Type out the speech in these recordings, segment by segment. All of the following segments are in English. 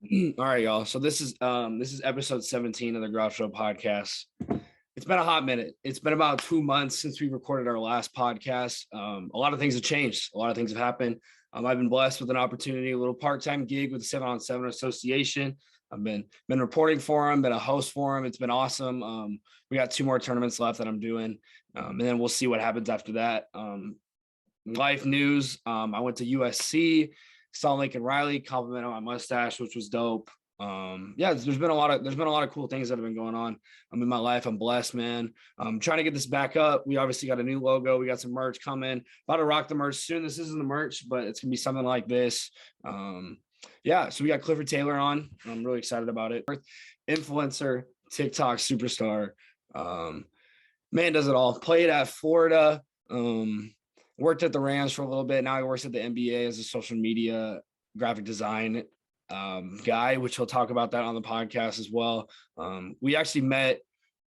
All right, y'all. So this is episode 17 of the Groff Show podcast. It's been a hot minute. It's been about 2 months since we recorded our last podcast. A lot of things have changed. A lot of things have happened. I've been blessed with an opportunity, a little part-time gig with the 7-on-7 Association. I've been reporting for them, been a host for them. It's been awesome. We got 2 more tournaments left that I'm doing, and then we'll see what happens after that. Life news. I went to USC. Saw Lincoln Riley compliment on my mustache, which was dope. Yeah, there's been a lot of cool things that have been going on. I'm in my life. I'm blessed, man. I'm trying to get this back up. We obviously got a new logo. We got some merch coming. About to rock the merch soon. This isn't the merch, but it's gonna be something like this. Yeah, so we got Clifford Taylor on. I'm really excited about it. Influencer, TikTok superstar. Man does it all. Played at Florida. Worked at the Rams for a little bit. Now he works at the NBA as a social media graphic design guy, which he'll talk about that on the podcast as well. We actually met.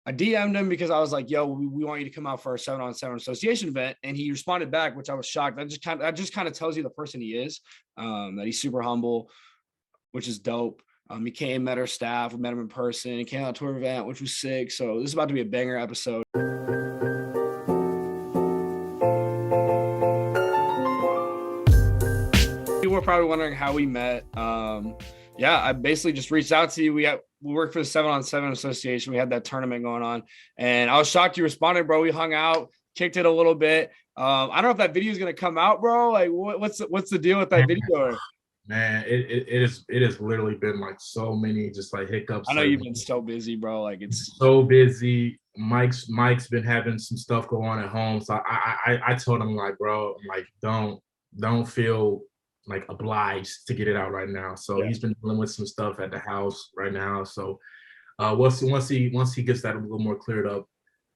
I DM'd him because I was like, yo, we want you to come out for our 7-on-7 association event. And he responded back, which I was shocked. That just kind of tells you the person he is, that he's super humble, which is dope. He came, met our staff, we met him in person. He came out to our event, which was sick. So this is about to be a banger episode. People are probably wondering how we met. Yeah, I basically just reached out to you. We worked for the 7-on-7 Association. We had that tournament going on, and I was shocked you responded, bro. We hung out, kicked it a little bit. I don't know if that video is gonna come out, bro. Like, what's the deal with that video? Man, it has literally been like so many just like hiccups. I know like, you've been so busy, bro. Like it's so busy. Mike's been having some stuff go on at home, so I told him like, bro, like don't feel like obliged to get it out right now. So Yeah. he's been dealing with some stuff at the house right now. So once he gets that a little more cleared up,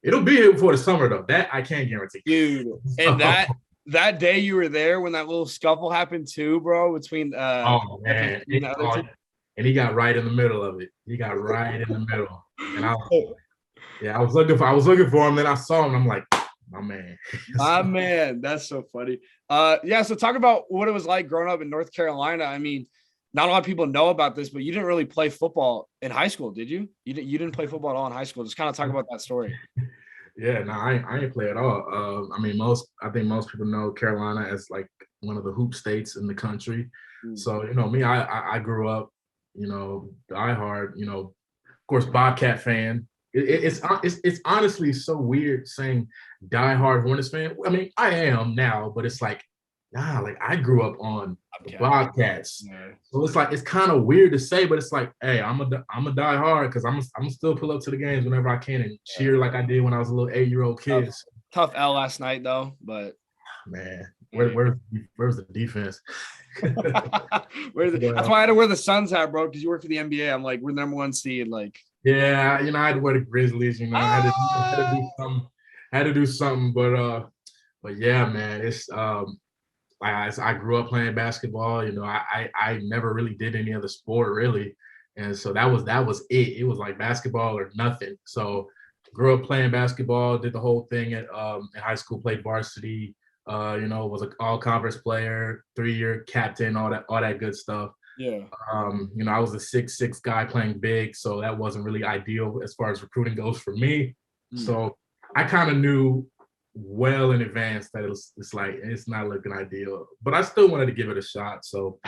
it'll be here before the summer though. That I can't guarantee. Dude. And that day you were there when that little scuffle happened too, bro, between oh man, and he got right in the middle of it. He got right in the middle, and I was looking for him. Then I saw him. I'm like, my man. My man, that's so funny. Yeah, so talk about what it was like growing up in North Carolina. I mean, not a lot of people know about this, but you didn't really play football in high school, did you? You didn't play football at all in high school. Just kind of talk about that story. Yeah, no, I ain't play at all. I mean, I think most people know Carolina as like one of the hoop states in the country. So, me, I grew up, diehard, of course, Bobcat fan. It's honestly so weird saying diehard Hornets fan. I mean, I am now, but it's like, like I grew up on the Bobcats. Yeah. So it's like, it's kind of weird to say, but it's like, hey, I'm a diehard because I'm still pull up to the games whenever I can and cheer like I did when I was a little 8-year-old kid. Tough L last night though, but man, where's the defense? That's why I had to wear the Suns hat, bro, because you work for the NBA. I'm like, we're the #1 seed, like. Yeah, I had to wear the Grizzlies. I had to do something, but yeah, man, it's I grew up playing basketball. I never really did any other sport really, and so that was it. It was like basketball or nothing. So grew up playing basketball, did the whole thing at in high school, played varsity. Was an all-conference player, 3-year captain, all that good stuff. Yeah. I was a 6'6" guy playing big, so that wasn't really ideal as far as recruiting goes for me. So I kind of knew well in advance that it's like it's not looking ideal, but I still wanted to give it a shot. So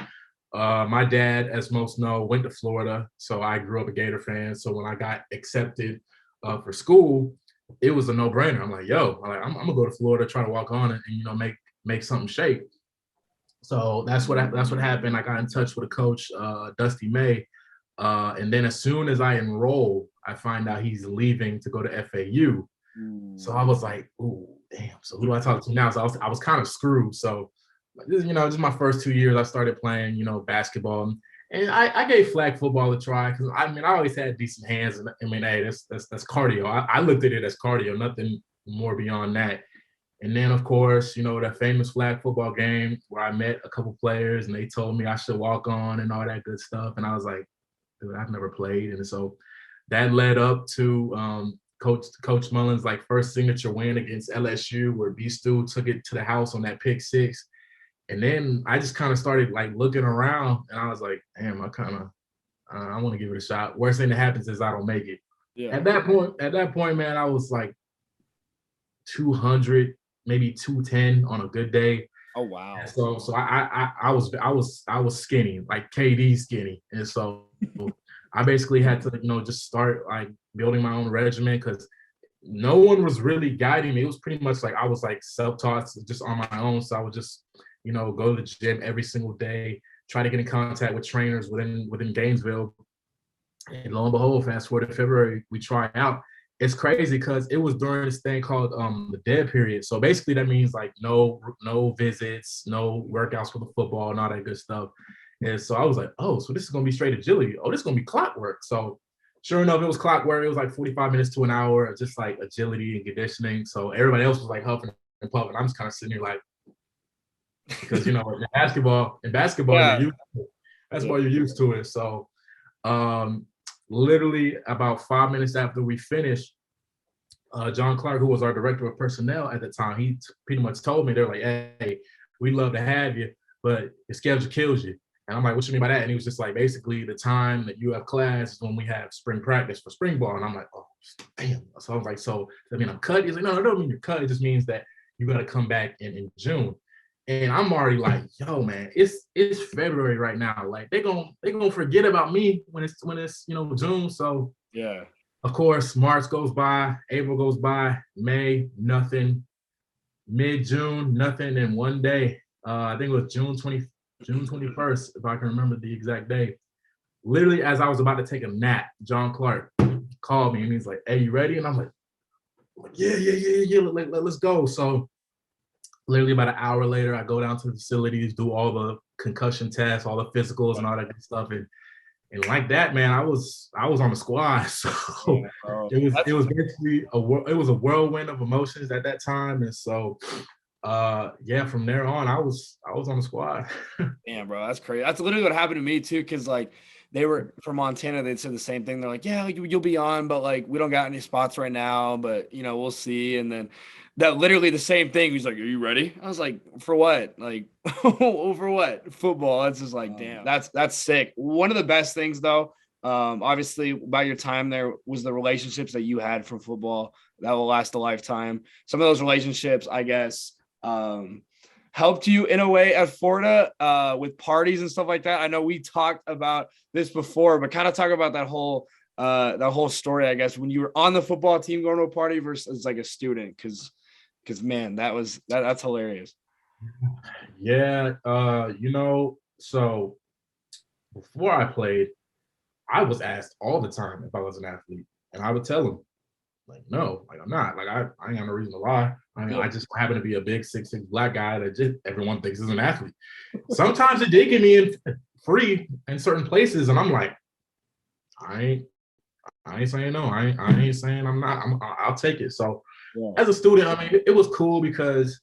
my dad, as most know, went to Florida, so I grew up a Gator fan. So when I got accepted for school, it was a no-brainer. I'm like, I'm gonna go to Florida, try to walk on it, and make something shake. So that's what happened. I got in touch with a coach, Dusty May, and then as soon as I enroll, I find out he's leaving to go to FAU. So I was like, "Ooh, damn!" So who do I talk to now? So I was kind of screwed. So, just my first 2 years, I started playing, basketball, and I gave flag football a try because I always had decent hands, and I mean, hey, that's cardio. I looked at it as cardio, nothing more beyond that. And then, of course, that famous flag football game where I met a couple players and they told me I should walk on and all that good stuff. And I was like, dude, I've never played. And so that led up to Coach Mullen's like first signature win against LSU, where B. Stu took it to the house on that pick 6. And then I just kind of started like looking around and I was like, damn, I kind of I want to give it a shot. Worst thing that happens is I don't make it. Yeah. At that point, man, I was like 200, maybe 210 on a good day. Oh wow. And so I was skinny, like KD skinny, and so I basically had to just start like building my own regimen because no one was really guiding me. It was pretty much like I was like self-taught, just on my own. So I would just go to the gym every single day, try to get in contact with trainers within Gainesville. And lo and behold, fast forward to February, we try out. It's crazy because it was during this thing called the dead period. So basically that means like no visits, no workouts for the football and all that good stuff. And so I was like, oh, so this is gonna be straight agility. Oh, this is gonna be clockwork. So sure enough, it was clockwork. It was like 45 minutes to an hour, just like agility and conditioning. So everybody else was like huffing and puffing. I'm just kind of sitting here like, because in basketball, Yeah. you're used to it. So literally about 5 minutes after we finished, John Clark, who was our director of personnel at the time, he pretty much told me, they're like, hey, we'd love to have you, but your schedule kills you. And I'm like, what you mean by that? And he was just like, basically the time that you have class is when we have spring practice for spring ball. And I'm like, oh, damn. So I was like, so I mean, I'm cut. He's like, no, I don't mean you're cut. It just means that you got to come back in June. And I'm already like, yo, man, it's February right now. Like they're gonna forget about me when it's June. So yeah, of course, March goes by, April goes by, May, nothing, mid-June, nothing. And one day, I think it was June 21st, if I can remember the exact day. Literally, as I was about to take a nap, John Clark called me and he's like, hey, you ready? And I'm like, yeah, let's go. So literally about an hour later, I go down to the facilities, do all the concussion tests, all the physicals and all that good stuff. And like that, man, I was on the squad. So it was basically a whirlwind of emotions at that time. And so from there on, I was on the squad. Damn, bro, that's crazy. That's literally what happened to me too. Cause like they were from Montana, they'd said the same thing. They're like, yeah, you'll be on, but like we don't got any spots right now, but we'll see. And then that literally the same thing. He's like, are you ready? I was like, for what? Like, for what? Football. It's just like, damn, that's sick. One of the best things though, obviously about your time there was the relationships that you had from football that will last a lifetime. Some of those relationships, I guess, helped you in a way at Florida with parties and stuff like that. I know we talked about this before, but kind of talk about that whole story, I guess, when you were on the football team going to a party versus like a student, because man, that's hilarious. Yeah, so before I played, I was asked all the time if I was an athlete, and I would tell them, like, no, like I'm not. Like I ain't got no reason to lie. I just happen to be a big 6'6" black guy that just everyone thinks is an athlete. Sometimes it did get me in free in certain places, and I'm like, I ain't saying no. I ain't saying I'm not. I'll take it. So as a student, I mean, it was cool because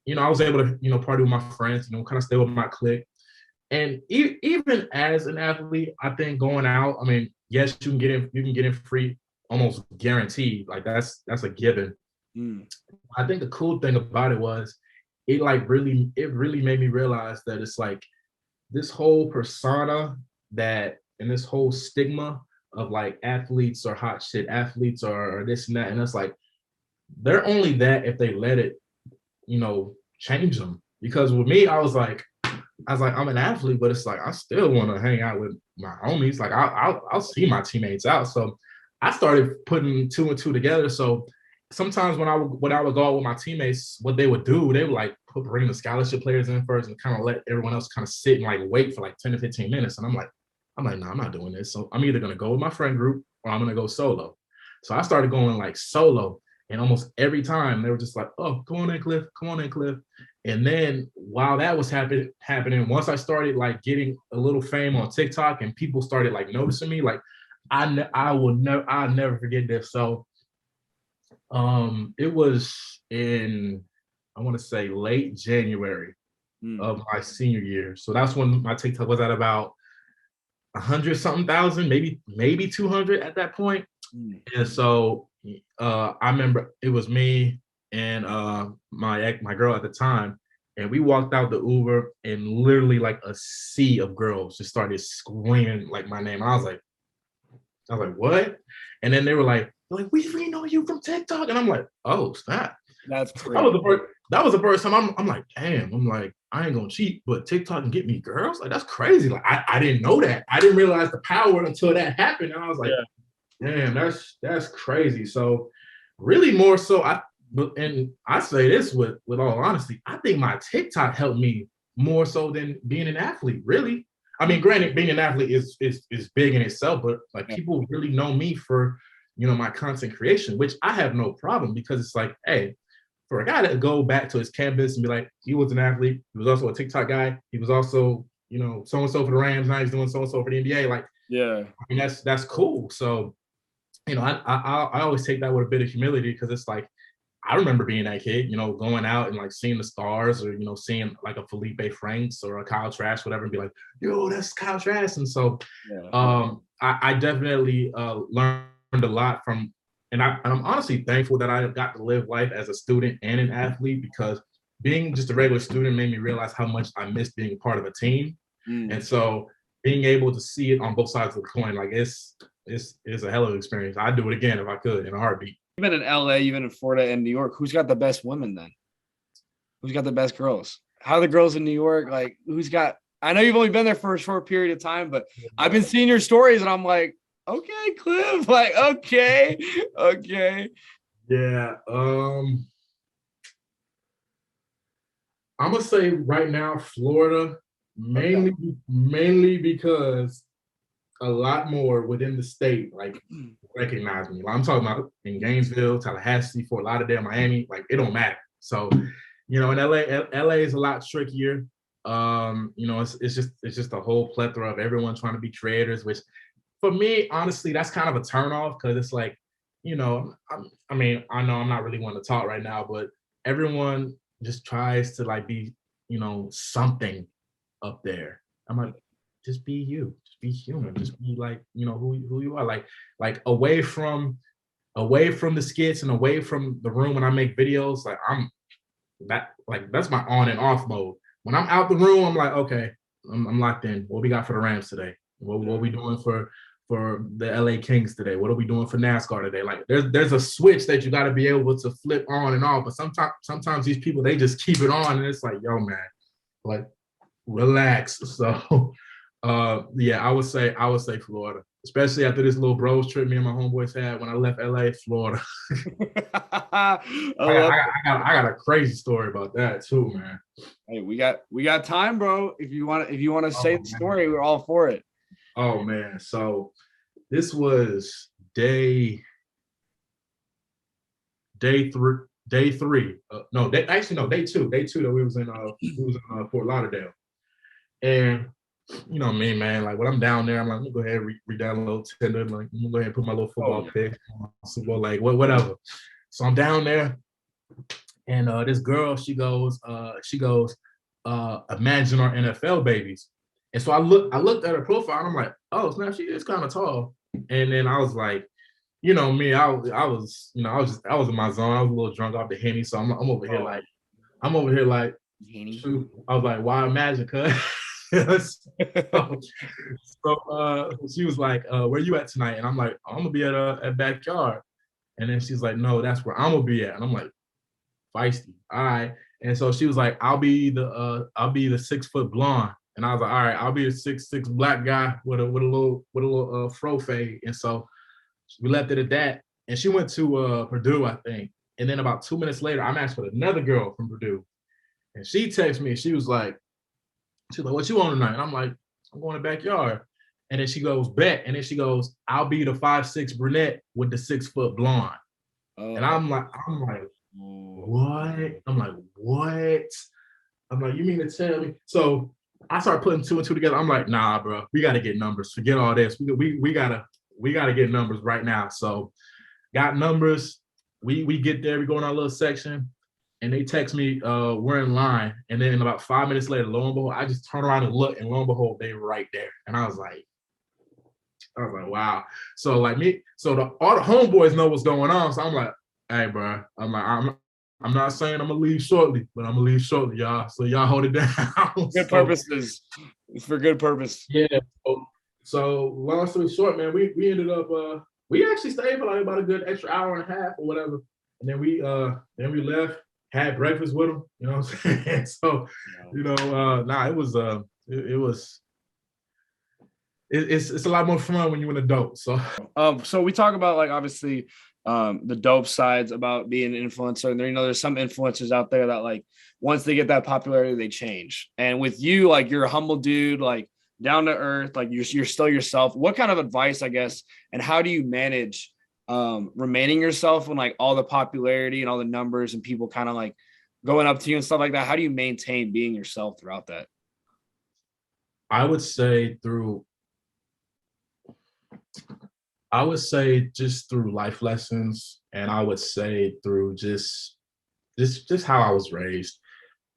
I was able to party with my friends, kind of stay with my clique. And even as an athlete, I think going out, I mean, yes, you can get in free, almost guaranteed. Like that's a given. I think the cool thing about it was it really made me realize that it's like this whole persona and this whole stigma of like athletes or hot shit athletes or this and that. And it's like, they're only that if they let it, change them. Because with me, I was like, I'm an athlete, but it's like, I still want to hang out with my homies. Like I'll see my teammates out. So I started putting two and two together. So sometimes when I would go out with my teammates, what they would do, they would like bring the scholarship players in first and kind of let everyone else kind of sit and like wait for like 10 to 15 minutes. And I'm like, no, I'm not doing this. So I'm either going to go with my friend group or I'm going to go solo. So I started going like solo. And almost every time they were just like, oh, come on in, Cliff. Come on in, Cliff. And then while that was happening, once I started like getting a little fame on TikTok and people started like noticing me, like I'll never forget this. So it was in, I want to say late January of my senior year. So that's when my TikTok was at about 100 something thousand, maybe 200 at that point. And so I remember it was me and my girl at the time, And we walked out the Uber, and literally like a sea of girls just started screaming like my name. I was like, what? And then they were like, we know you from TikTok. And I'm like, oh, snap. That's So crazy. that was the first time I'm like, damn, I'm like, I ain't gonna cheat, but TikTok can get me girls? Like, that's crazy. Like, I didn't know that. I didn't realize the power until that happened. And I was like, damn, that's crazy. So really more so, and I say this with all honesty, I think my TikTok helped me more so than being an athlete, really. I mean, granted, being an athlete is big in itself, but like people really know me for, my content creation, which I have no problem, because it's like, hey, for a guy to go back to his campus and be like, he was an athlete, he was also a TikTok guy, he was also, so and so for the Rams, now he's doing so and so for the NBA. Like, I mean, that's cool. So, I always take that with a bit of humility, because it's like, I remember being that kid, going out and like seeing the stars, or seeing like a Felipe Franks or a Kyle Trask, whatever, and be like, yo, that's Kyle Trask. And so I definitely learned a lot from, and I'm honestly thankful that I got to live life as a student and an athlete, because being just a regular student made me realize how much I missed being a part of a team. And so being able to see it on both sides of the coin, like it's a hell of an experience. I'd do it again if I could, in a heartbeat. You've been in LA, you've been in Florida and New York. Who's got the best women then? Who's got the best girls? How are the girls in New York? Like, I know you've only been there for a short period of time, but I've been seeing your stories and I'm like, okay, Cliff, like, okay. Yeah. I'm gonna say right now, Florida, mainly because a lot more within the state like recognize me. Like, I'm talking about in Gainesville, Tallahassee, Fort Lauderdale, Miami. Like, it don't matter. So, in LA is a lot trickier. It's just a whole plethora of everyone trying to be creators, which for me, honestly, that's kind of a turnoff, because it's like, I mean, I know I'm not really one to talk right now, but everyone just tries to like be, something up there. I'm like, just be you, just be human, just be like, who you are, like away from the skits and away from the room when I make videos. Like, that's my on and off mode. When I'm out the room, I'm like, okay, I'm locked in. What we got for the Rams today? What we doing for the LA Kings today? What are we doing for NASCAR today? Like, there's a switch that you got to be able to flip on and off. But sometimes these people, they just keep it on, and it's like, yo, man, like, relax. So, I would say Florida, especially after this little bros trip me and my homeboys had when I left LA. Florida. I got a crazy story about that too, man. Hey, we got time, bro. If you want to say the story, we're all for it. Oh man, so this was day three. Day two that we was in Fort Lauderdale. And me, man, like when I'm down there, I'm like, I'm gonna go ahead and re-download Tinder. Like, I'm gonna go ahead and put my little football pick, Super Bowl, like whatever. So I'm down there, and this girl, she goes, imagine our NFL babies. And so I looked at her profile, and I'm like, oh snap, she is kind of tall. And then I was like, me, I was in my zone. I was a little drunk off the Henny, so I'm over here like, shoot. I was like, why imagine, cuz? so she was like, where you at tonight? And I'm like, I'm gonna be at backyard. And then she's like, no, that's where I'm gonna be at. And I'm like, feisty. All right. And so she was like, I'll be the 6-foot blonde. And I was like, all right, I'll be a 6'6" black guy with a little fro fade. And so we left it at that. And she went to Purdue, I think. And then about 2 minutes later, I matched with another girl from Purdue. And she texted me, she was like, what you on tonight? And I'm like, I'm going to the backyard. And then she goes, bet. And then she goes, I'll be the 5'6" brunette with the 6-foot blonde. And I'm like, what? I'm like, what? I'm like, you mean to tell me? So I start putting two and two together. I'm like, nah, bro, we got to get numbers. Forget all this. We gotta get numbers right now. So got numbers. We get there. We go in our little section. And they text me, we're in line. And then about 5 minutes later, lo and behold, I just turn around and look, and lo and behold, they were right there. And I was like, wow. So like all the homeboys know what's going on. So I'm like, hey, bro, I'm I'm not saying I'm gonna leave shortly, but I'm gonna leave shortly, y'all. So y'all hold it down. Good purposes. It's for good purpose. Yeah. So long story short, man, we ended up we actually stayed for like about a good extra hour and a half or whatever. And then we left, had breakfast with them, you know what I'm saying? So, it was it's a lot more fun when you're an adult. So we talk about like obviously the dope sides about being an influencer. And there's some influencers out there that like once they get that popularity, they change. And with you, like you're a humble dude, like down to earth, like you're still yourself. What kind of advice, I guess, and how do you manage remaining yourself when like all the popularity and all the numbers and people kind of like going up to you and stuff like that? How do you maintain being yourself throughout that? I would say just through life lessons, and I would say through just how I was raised.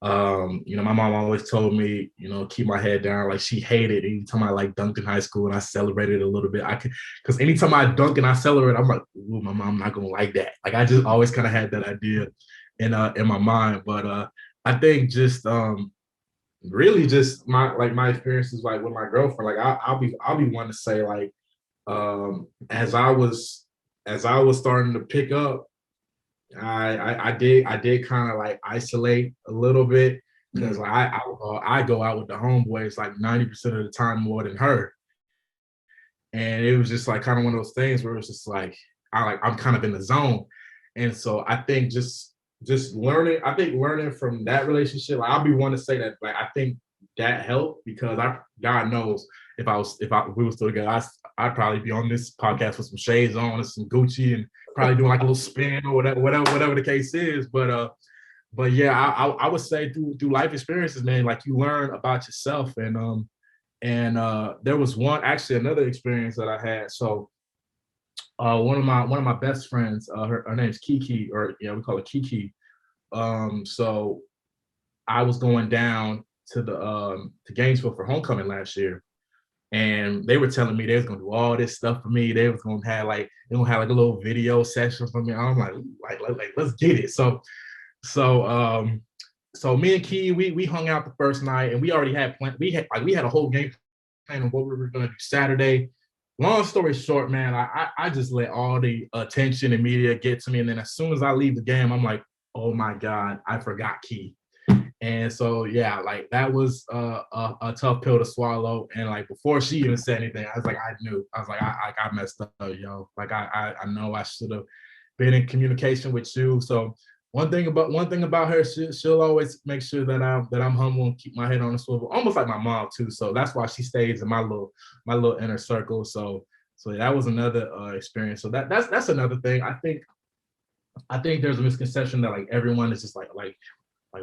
My mom always told me, keep my head down. Like she hated anytime I like dunked in high school and I celebrated a little bit. Because anytime I dunk and I celebrate, I'm like, ooh, my mom not gonna like that. Like I just always kind of had that idea in my mind. But I think just really just my experiences like with my girlfriend. Like I'll be one to say like as I was starting to pick up, I did kind of like isolate a little bit because like I go out with the homeboys like 90% of the time more than her, and it was just like kind of one of those things where it's just like I'm kind of in the zone, and so I think just learning from that relationship, like, I'll be one to say that like I think that helped because God knows if we were still together, I'd probably be on this podcast with some shades on and some Gucci and probably doing like a little spin or whatever the case is. But yeah, I would say through life experiences, man, like you learn about yourself. And there was another experience that I had. So one of my best friends, her name's Kiki, or we call her Kiki. So I was going down to Gainesville for homecoming last year. And they were telling me they was gonna do all this stuff for me. They was gonna have like a little video session for me. I'm like let's get it. So me and Key, we hung out the first night, and we already had planned. We had a whole game plan of what we were gonna do Saturday. Long story short, man, I just let all the attention and media get to me, and then as soon as I leave the game, I'm like, oh my God, I forgot Key. And so, yeah, like that was a tough pill to swallow. And like before she even said anything, I was like, I messed up, yo. Like I know I should have been in communication with you. So one thing about her, she'll always make sure that I'm humble and keep my head on the swivel, almost like my mom too. So that's why she stays in my little inner circle. So that was another experience. So that's another thing. I think there's a misconception that like everyone is just like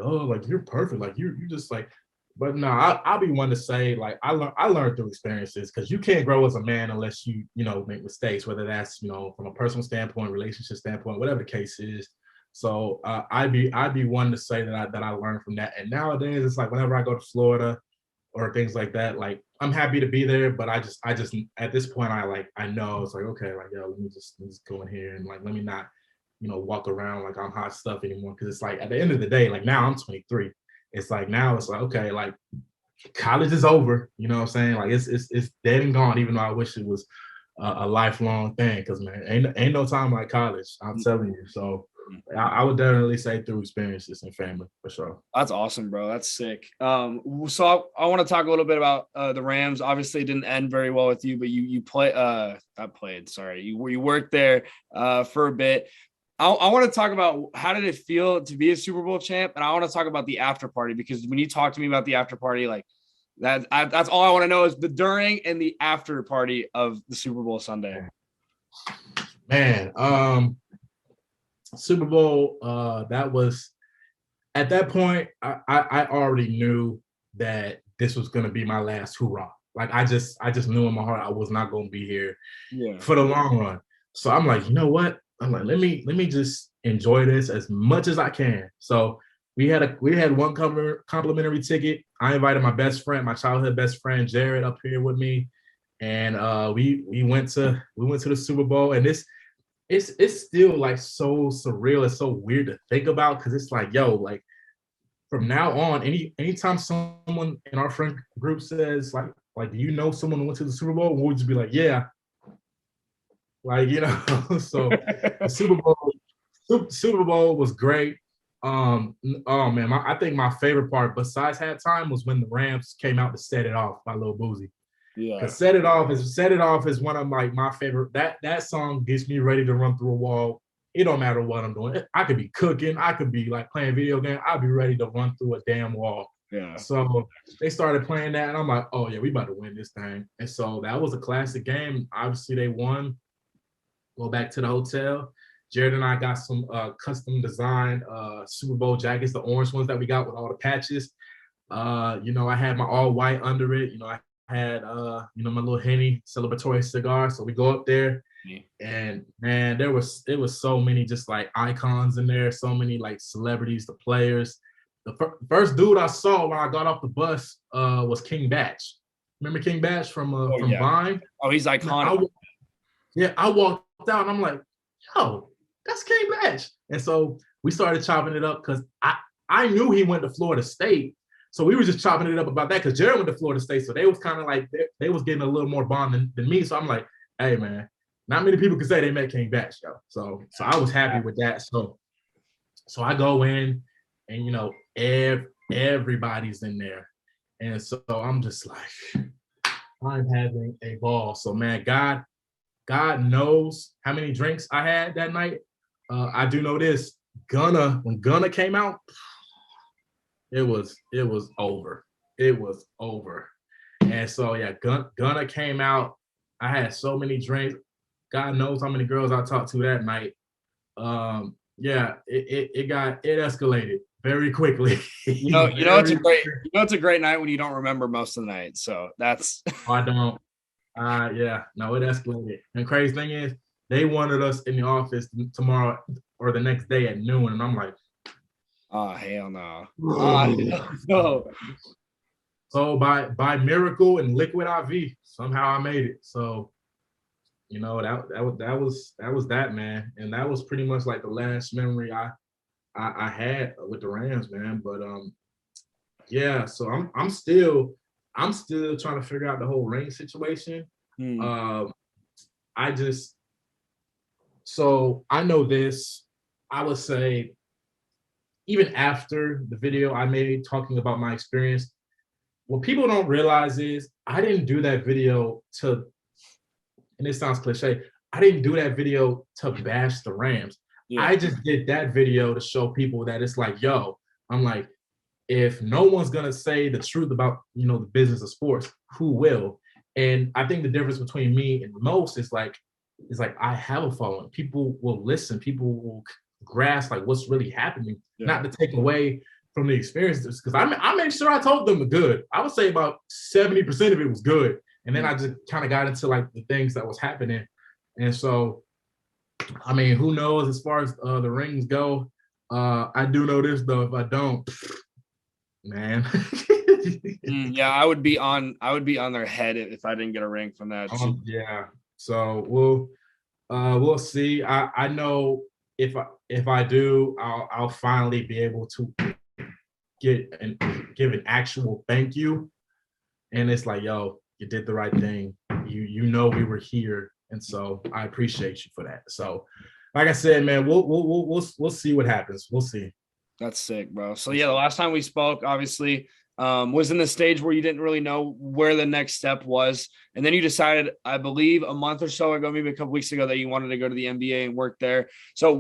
oh, like you're perfect, like you just like, but no, I'll be one to say like I learned through experiences, because you can't grow as a man unless you make mistakes, whether that's from a personal standpoint, relationship standpoint, whatever the case is. So I'd be one to say that I learned from that. And nowadays it's like whenever I go to Florida or things like that, like I'm happy to be there, but I just at this point I know it's like, okay, like yo, let me just go in here and like let me not walk around like I'm hot stuff anymore. Cause it's like at the end of the day, like now I'm 23. It's like now it's like, okay, like college is over. You know what I'm saying? Like it's dead and gone, even though I wish it was a lifelong thing. Cause man, ain't no time like college. I'm telling you. So I would definitely say through experiences and family for sure. That's awesome, bro. That's sick. So I want to talk a little bit about the Rams. Obviously, it didn't end very well with you, but you played. Sorry, you worked there for a bit. I want to talk about how did it feel to be a Super Bowl champ, and I want to talk about the after party, because when you talk to me about the after party, like that's all I want to know is the during and the after party of the Super Bowl Sunday. Man, Super Bowl, that was at that point. I already knew that this was going to be my last hurrah. Like I just knew in my heart I was not going to be here for the long run. So I'm like, you know what? I'm like, let me just enjoy this as much as I can. So we had one complimentary ticket. I invited my best friend, my childhood best friend, Jared, up here with me, and we went to the Super Bowl. And it's still like so surreal. It's so weird to think about because it's like, yo, like from now on, anytime someone in our friend group says like, do you know someone who went to the Super Bowl? We'll just be like, yeah, like So the Super Bowl was great. Oh man, I think my favorite part besides halftime was when the Rams came out to set it off by Lil Boozy. Yeah. Cause set it off is one of my favorite. That song gets me ready to run through a wall. It don't matter what I'm doing. I could be cooking. I could be like playing video game. I'll be ready to run through a damn wall. Yeah. So they started playing that, and I'm like, oh yeah, we about to win this thing. And so that was a classic game. Obviously, they won. Go back to the hotel. Jared and I got some custom designed Super Bowl jackets, the orange ones that we got with all the patches. I had my all white under it. I had my little Henny celebratory cigar. So we go up there, and man, it was so many just like icons in there, so many like celebrities, the players. The first dude I saw when I got off the bus was King Batch. Remember King Batch from Vine? Oh, he's iconic. I walked out and I'm like, yo, that's King Batch. And so we started chopping it up because I knew he went to Florida State. So we were just chopping it up about that because Jared went to Florida State. So they was kind of like, they was getting a little more bond than me. So I'm like, hey, man, not many people can say they met King Batch, yo. So I was happy with that. So I go in and, everybody's in there. And so I'm just like, I'm having a ball. So, man, God knows how many drinks I had that night. I do know this. When Gunna came out, it was over. It was over. And so yeah, Gunna came out. I had so many drinks. God knows how many girls I talked to that night. It escalated very quickly. It's a great night when you don't remember most of the night. So that's I don't. It escalated. And crazy thing is, they wanted us in the office tomorrow or the next day at noon, and I'm like, oh hell no. No. So by miracle and liquid IV, somehow I made it. So, that was that, man, and that was pretty much like the last memory I had with the Rams, man. But so I'm still trying to figure out the whole ring situation. I know this. I would say, even after the video I made talking about my experience, what people don't realize is I didn't do that video and it sounds cliche, I didn't do that video to bash the Rams. Yeah. I just did that video to show people that it's like, yo, I'm like, if no one's gonna say the truth about, the business of sports, who will? And I think the difference between me and most is like I have a following. People will listen. People will grasp like what's really happening, not to take away from the experiences. Because I made sure I told them the good. I would say about 70% of it was good, and then I just kind of got into like the things that was happening. And so, I mean, who knows as far as the rings go? I do know this though. If I don't, man. I would be on their head if I didn't get a ring from that. Yeah. So we'll see. I know if I do, I'll finally be able to give an actual thank you. And it's like, yo, you did the right thing. We were here, and so I appreciate you for that. So, like I said, man, we'll see what happens. We'll see. That's sick, bro. So yeah, the last time we spoke, obviously, was in the stage where you didn't really know where the next step was. And then you decided, I believe a month or so ago, maybe a couple weeks ago, that you wanted to go to the NBA and work there. So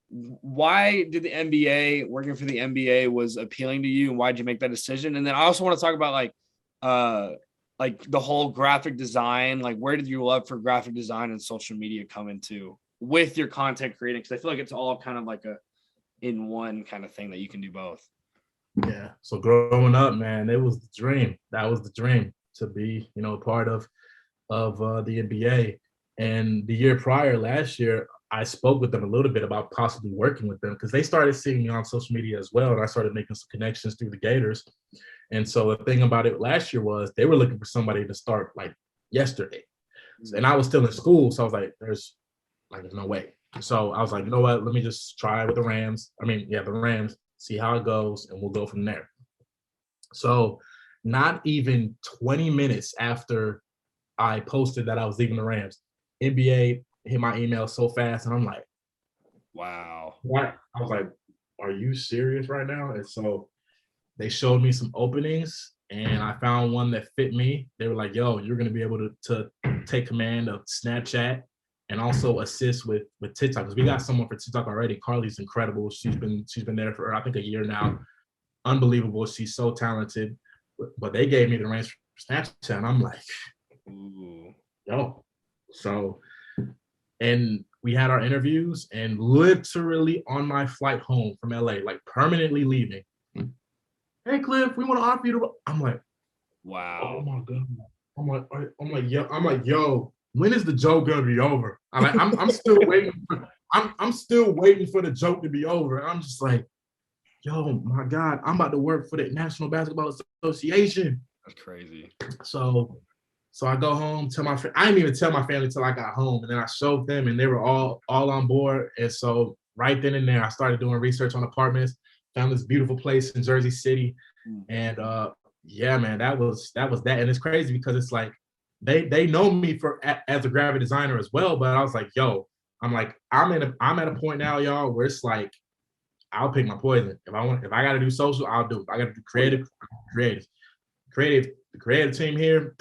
why did the NBA, working for the NBA, was appealing to you, and why did you make that decision? And then I also want to talk about like the whole graphic design, like where did your love for graphic design and social media come into with your content creating? Because I feel like it's all kind of like a in one kind of thing that you can do both. Yeah. So growing up, man, it was the dream. That was the dream, to be, part of the NBA. And the year prior, last year, I spoke with them a little bit about possibly working with them because they started seeing me on social media as well. And I started making some connections through the Gators. And so the thing about it last year was they were looking for somebody to start like yesterday. And I was still in school. So I was like, there's Like, there's no way. So I was like, you know what? Let me just try with the Rams. The Rams, see how it goes, and we'll go from there. So not even 20 minutes after I posted that I was leaving the Rams, NBA hit my email so fast, and I'm like, wow. what? I was like, are you serious right now? And so they showed me some openings, and I found one that fit me. They were like, yo, you're going to be able to take command of Snapchat and also assist with TikTok, because we got someone for TikTok already. Carly's incredible. She's been there for, I think, a year now. Unbelievable. She's so talented. But they gave me the reins for Snapchat, and I'm like, Ooh. yo. So, and we had our interviews, and literally on my flight home from LA, like permanently leaving, hey Cliff, we want to offer you I'm like, wow. oh my god. I'm like, yo, when is the joke gonna be over? I'm still waiting. I'm still waiting for the joke to be over. I'm just like, yo, my God, I'm about to work for the National Basketball Association. That's crazy. So I go home, I didn't even tell my family till I got home, and then I showed them, and they were all on board. And so right then and there, I started doing research on apartments, found this beautiful place in Jersey City, and yeah, man, that was that. And it's crazy because it's like they know me as a graphic designer as well, but I was like, yo, I'm at a point now, y'all, where it's like, I'll pick my poison. If I got to do social, I'll do it. If I got to do creative. The creative team here,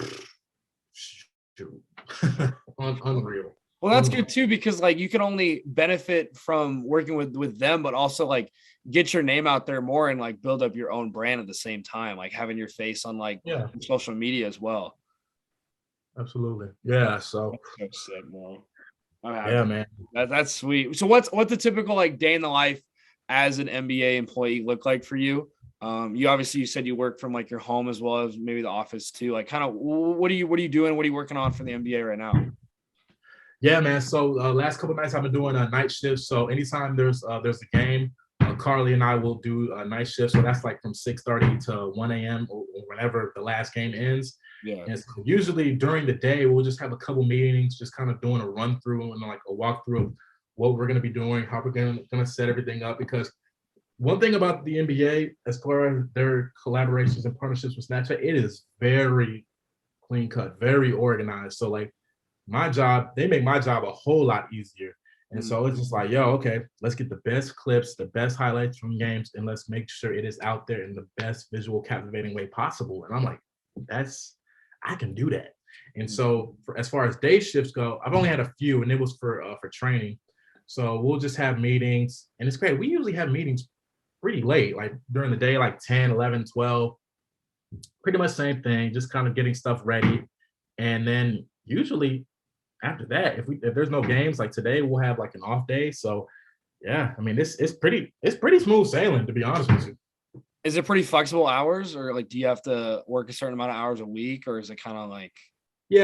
unreal. Well, that's good too, because like you can only benefit from working with them, but also like get your name out there more and like build up your own brand at the same time, like having your face on like social media as well. Absolutely. Yeah. So that's so sick, bro. Yeah, man. That's sweet. So what's the typical like day in the life as an NBA employee look like for you? You said you work from like your home as well as maybe the office too. Like kind of what are you doing? What are you working on for the NBA right now? Yeah, man. So last couple of nights I've been doing a night shift. So anytime there's a game, Carly and I will do a night shift. So that's like from 6:30 to 1 a.m. or whenever the last game ends. Yeah. And so usually during the day, we'll just have a couple meetings, just kind of doing a run through and like a walkthrough of what we're going to be doing, how we're going to set everything up. Because one thing about the NBA, as far as their collaborations and partnerships with Snapchat, it is very clean cut, very organized. So like they make my job a whole lot easier. And so it's just like, yo, okay, let's get the best clips, the best highlights from games, and let's make sure it is out there in the best visual, captivating way possible. And I'm like, I can do that. And so as far as day shifts go, I've only had a few, and it was for training. So we'll just have meetings, and it's great. We usually have meetings pretty late, like during the day, like 10, 11, 12, pretty much same thing, just kind of getting stuff ready. And then usually after that, if there's no games, like today, we'll have like an off day. So yeah, I mean, it's pretty smooth sailing, to be honest with you. Is it pretty flexible hours, or like do you have to work a certain amount of hours a week, or is it kind of like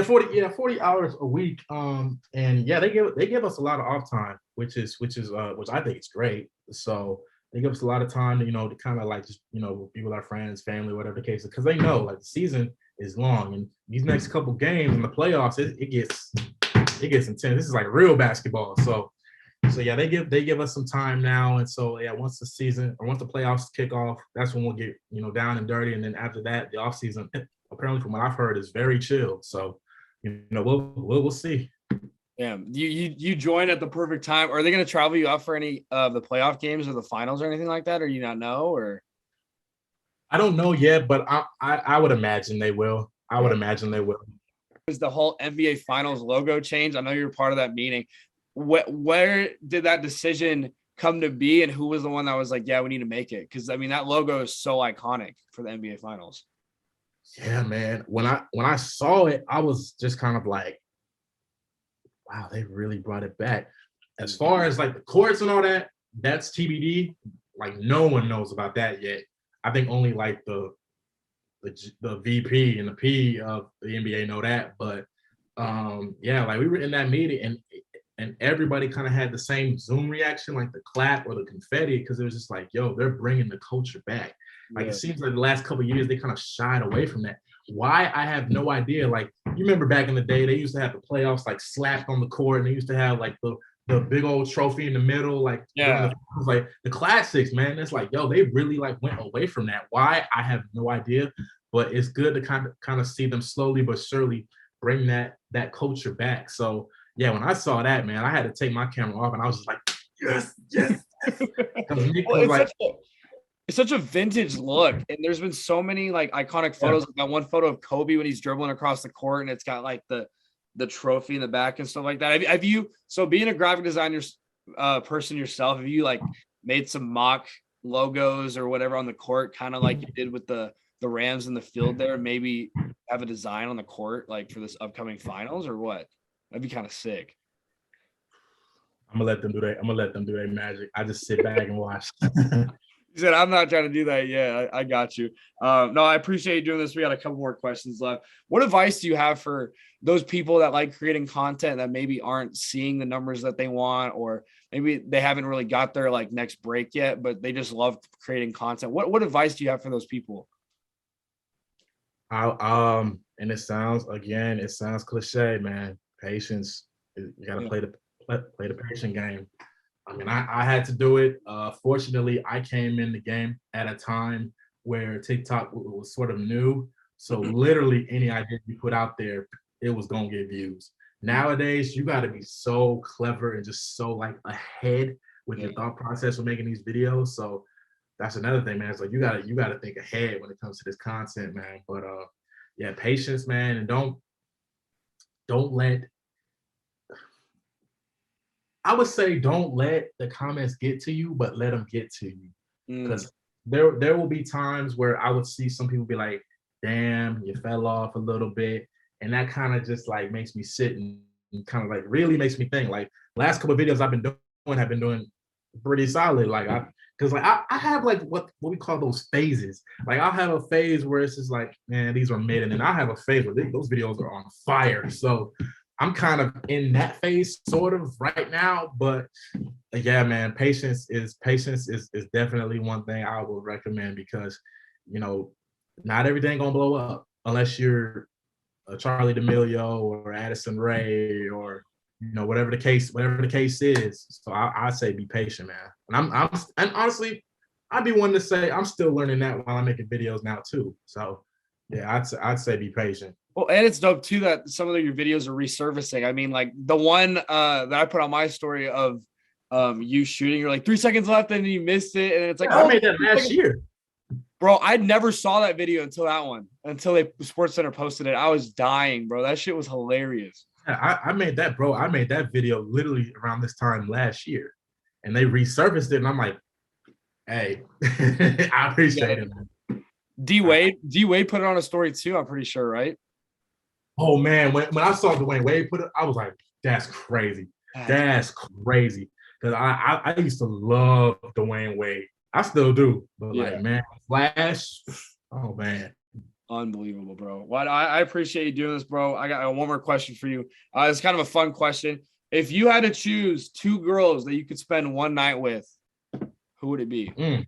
40 hours a week. And yeah, they give us a lot of off time, which I think is great. So they give us a lot of time to, to kind of like just, be with our friends, family, whatever the case is, because they know like the season is long, and these next couple games in the playoffs, it gets intense. This is like real basketball. So yeah, they give us some time now. And so yeah, once the playoffs kick off, that's when we'll get, down and dirty. And then after that, the off season, apparently from what I've heard, is very chill. So, we'll see. Yeah, you join at the perfect time. Are they going to travel you up for any of the playoff games or the finals or anything like that? Or you not know? Or I don't know yet, but I would imagine they will. I would imagine they will. Is the whole NBA Finals logo change? I know you're part of that meeting. Where did that decision come to be, and who was the one that was like, yeah, we need to make it? Because I mean, that logo is so iconic for the NBA Finals. Yeah, man. When I saw it, I was just kind of like, wow, they really brought it back. As far as like the courts and all that, that's TBD. Like no one knows about that yet. I think only like the VP and the P of the NBA know that. But yeah, like we were in that meeting, and everybody kind of had the same Zoom reaction, like the clap or the confetti, because it was just like, yo, they're bringing the culture back. Like, it seems like the last couple of years, they kind of shied away from that. Why? I have no idea. Like, you remember back in the day, they used to have the playoffs like slapped on the court, and they used to have like the the big old trophy in the middle, like like the classics, man. It's like, yo, they really like went away from that. Why? I have no idea, but it's good to kind of see them slowly but surely bring that culture back. So yeah, when I saw that, man, I had to take my camera off and I was just like, yes, yes. Well, it's such a vintage look, and there's been so many like iconic photos. Like that one photo of Kobe when he's dribbling across the court, and it's got like the trophy in the back and stuff like that. Have you so being a graphic designer person yourself, have you like made some mock logos or whatever on the court, kind of like you did with the Rams in the field there? Maybe have a design on the court like for this upcoming finals or what? That'd be kind of sick. I'm gonna let them do that. I'm gonna let them do their magic. I just sit back and watch. He said, I'm not trying to do that. Yeah, I got you. No, I appreciate you doing this. We got a couple more questions left. What advice do you have for those people that like creating content that maybe aren't seeing the numbers that they want, or maybe they haven't really got their like next break yet, but they just love creating content? What advice do you have for those people? And it sounds cliche, man. Patience. You gotta play the patient game. I mean, I had to do it. Fortunately, I came in the game at a time where TikTok was sort of new. So literally any idea you put out there, it was going to get views. Nowadays, you got to be so clever and just so like ahead with your thought process when making these videos. So that's another thing, man. It's like you got to think ahead when it comes to this content, man. But yeah, patience, man, and don't let, I would say don't let the comments get to you, but let them get to you. Because there will be times where I would see some people be like, damn, you fell off a little bit. And that kind of just like makes me sit and kind of like really makes me think. Like last couple of videos I've been doing pretty solid. Like I have like what we call those phases. Like I'll have a phase where it's just like, man, these are mid, and then I have a phase where those videos are on fire. So I'm kind of in that phase sort of right now, but yeah, man, patience is definitely one thing I would recommend, because you know, not everything gonna blow up unless you're a Charlie D'Amelio or Addison Rae or you know whatever the case is. So I say be patient, man. And honestly, I'd be one to say I'm still learning that while I'm making videos now too. So yeah, I'd say be patient. Well, and it's dope too that some of your videos are resurfacing. I mean, like the one that I put on my story of you shooting, you're like 3 seconds left and you missed it, and it's like, I made that last year. Bro, I never saw that video until they Sports Center posted it. I was dying, bro. That shit was hilarious. I made that, bro. I made that video literally around this time last year, and they resurfaced it, and I'm like, hey, I appreciate it, man. D Wade put it on a story too, I'm pretty sure, right? Oh man, when I saw Dwayne Wade put it, I was like, that's crazy. That's crazy. Because I used to love Dwayne Wade. I still do. But like, man, Flash, oh man. Unbelievable, bro. Well, I appreciate you doing this, bro. I got one more question for you. It's kind of a fun question. If you had to choose 2 girls that you could spend one night with, who would it be?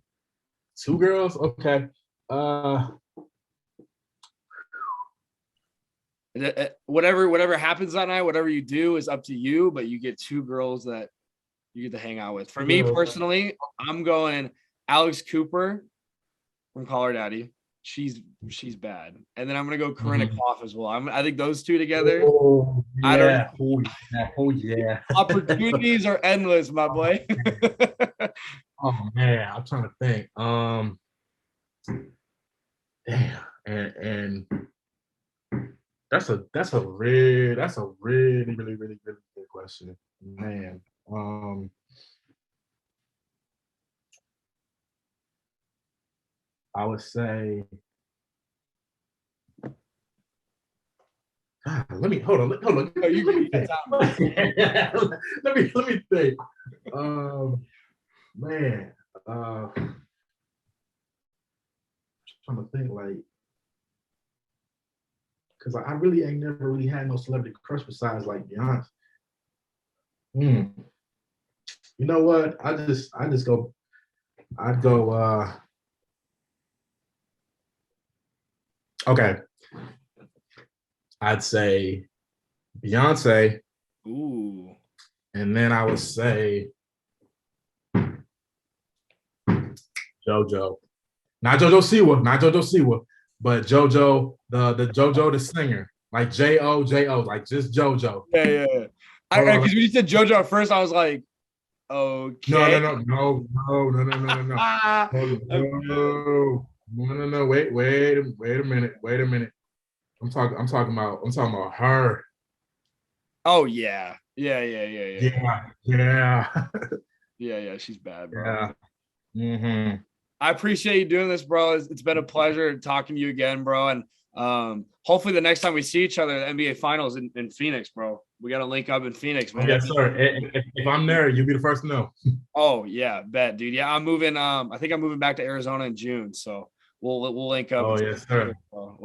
2 girls? Okay. Whatever happens that night, whatever you do is up to you, but you get 2 girls that you get to hang out with. For me personally, I'm going Alex Cooper from Call Her Daddy. She's bad. And then I'm gonna go Corinna Groff as well. I think those 2 together. Oh yeah. Oh yeah. Opportunities are endless, my boy. Oh man, I'm trying to think. Damn, and that's a really good question, man. I would say, let me hold on. No, you can get that. let me think. Man, trying to think like, because I really ain't never really had no celebrity crush besides like Beyonce. You know what? I'd go. Okay. I'd say Beyonce. Ooh. And then I would say JoJo. Not JoJo Siwa, but JoJo, the JoJo the singer. Like J-O, like just JoJo. Yeah. Because when you said JoJo at first, I was like, okay. No. No. Wait a minute. I'm talking about her. Oh yeah. Yeah. Yeah. She's bad, bro. Yeah. Mm-hmm. I appreciate you doing this, bro. It's been a pleasure talking to you again, bro. And hopefully the next time we see each other, the NBA Finals in Phoenix, bro. We got to link up in Phoenix, man. Yes, sir. If I'm there, you'll be the first to know. Oh yeah, bet, dude. Yeah, I'm moving. I think I'm moving back to Arizona in June, so we'll link up. Oh yes, sir. Well,